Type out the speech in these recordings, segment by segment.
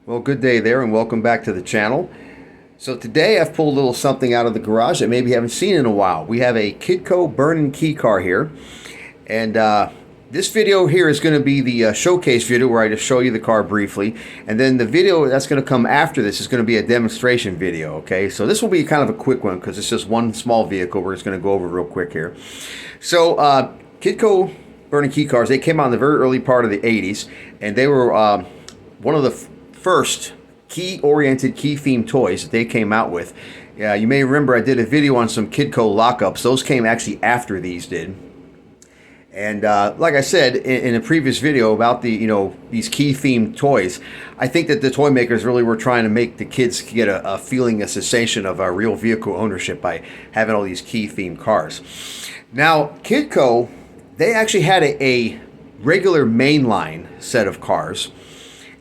Well, good day there, and welcome back to the channel. So today I've pulled a little something out of the garage that maybe you haven't seen in a while. We have a Kidco Burnin Key car here, and this video here is going to be the showcase video where I just show you the car briefly, and then the video that's going to come after this is going to be a demonstration video. Okay, so this will be kind of a quick one because it's just one small vehicle we're just going to go over real quick here. So Kidco Burnin Key Cars, they came out in the very early part of the 80s, and they were one of the first key-oriented, key-themed toys that they came out with. You may remember I did a video on some Kidco lockups. Those came actually after these did. And like I said in a previous video about the these key-themed toys, I think that the toy makers really were trying to make the kids get a feeling, a sensation of a real vehicle ownership by having all these key-themed cars. Now, Kidco, they actually had a regular mainline set of cars.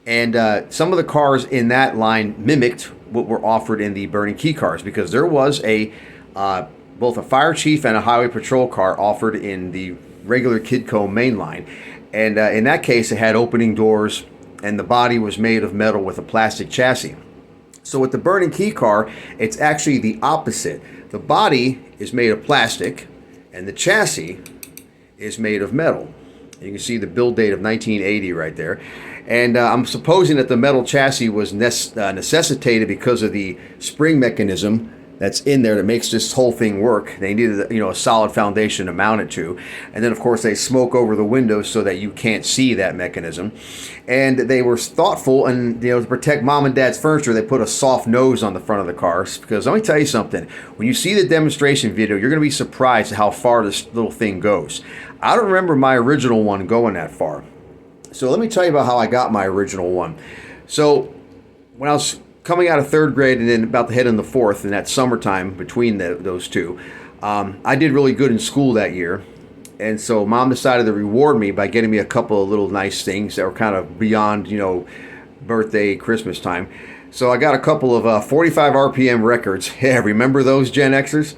And some of the cars in that line mimicked what were offered in the Burnin Key Cars, because there was both a fire chief and a highway patrol car offered in the regular Kidco mainline. And in that case, it had opening doors, and the body was made of metal with a plastic chassis. So with the Burnin Key Car, it's actually the opposite. The body is made of plastic, and the chassis is made of metal. You can see the build date of 1980 right there. And I'm supposing that the metal chassis was necessitated because of the spring mechanism that's in there that makes this whole thing work. They needed a solid foundation to mount it to. And then, of course, they smoke over the windows so that you can't see that mechanism. And they were thoughtful, and to protect mom and dad's furniture, they put a soft nose on the front of the cars. Because let me tell you something, when you see the demonstration video, you're going to be surprised at how far this little thing goes. I don't remember my original one going that far. So let me tell you about how I got my original one. So when I was coming out of third grade and then about to head into fourth, in that summertime between those two, I did really good in school that year. And so mom decided to reward me by getting me a couple of little nice things that were kind of beyond, birthday, Christmas time. So I got a couple of 45 RPM records. Yeah, remember those, Gen Xers?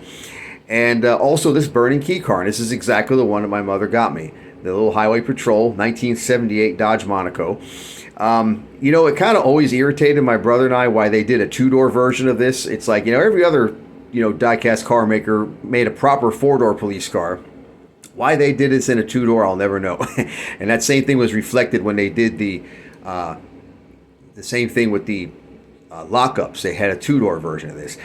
And also this Burnin Key Car. And this is exactly the one that my mother got me. The little Highway Patrol, 1978 Dodge Monaco. It kind of always irritated my brother and I why they did a two-door version of this. It's like, every other, die-cast car maker made a proper four-door police car. Why they did this in a two-door, I'll never know. And that same thing was reflected when they did the same thing with the lockups. They had a two-door version of this.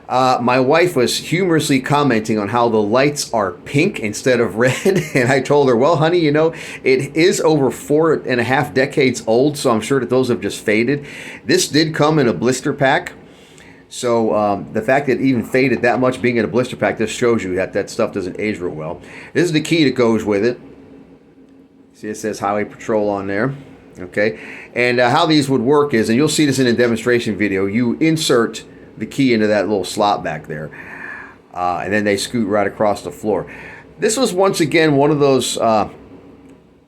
My wife was humorously commenting on how the lights are pink instead of red, and I told her, well, honey, it is over 4.5 decades old, so I'm sure that those have just faded. This did come in a blister pack, so the fact that it even faded that much being in a blister pack just shows you that stuff doesn't age real well. This is the key that goes with it. See, it says Highway Patrol on there. Okay, and how these would work is, and you'll see this in a demonstration video, you insert the key into that little slot back there, and then they scoot right across the floor. This was once again one of those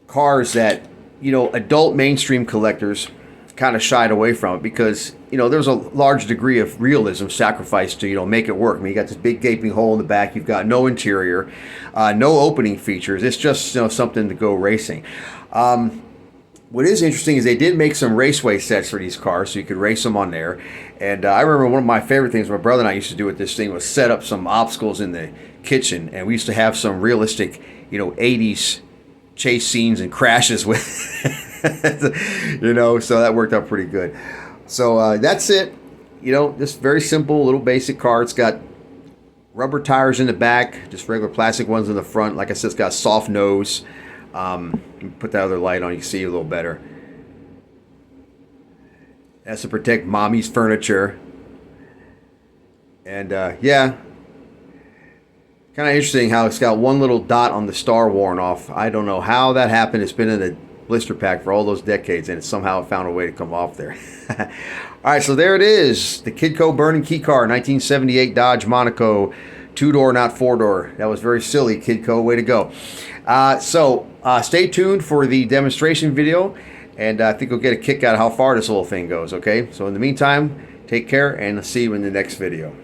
cars that adult mainstream collectors kind of shied away from it, because there's a large degree of realism sacrificed to make it work. I mean, you got this big gaping hole in the back, you've got no interior, no opening features. It's just something to go racing. What is interesting is they did make some raceway sets for these cars, so you could race them on there. And I remember one of my favorite things my brother and I used to do with this thing was set up some obstacles in the kitchen, and we used to have some realistic, 80s chase scenes and crashes with, so that worked out pretty good. So that's it. Just very simple, little basic car. It's got rubber tires in the back, just regular plastic ones in the front. Like I said, it's got a soft nose. Put that other light on, you can see a little better. That's to protect mommy's furniture. And yeah, kind of interesting how it's got one little dot on the star worn off. I don't know how that happened. It's been in the blister pack for all those decades, and it somehow found a way to come off there. All right, so there it is, the Kidco Burnin Key Car, 1978 Dodge Monaco, two-door, not four-door. That was very silly, Kidco. Way to go. Stay tuned for the demonstration video, and I think you'll get a kick out of how far this little thing goes, okay? So in the meantime, take care, and I'll see you in the next video.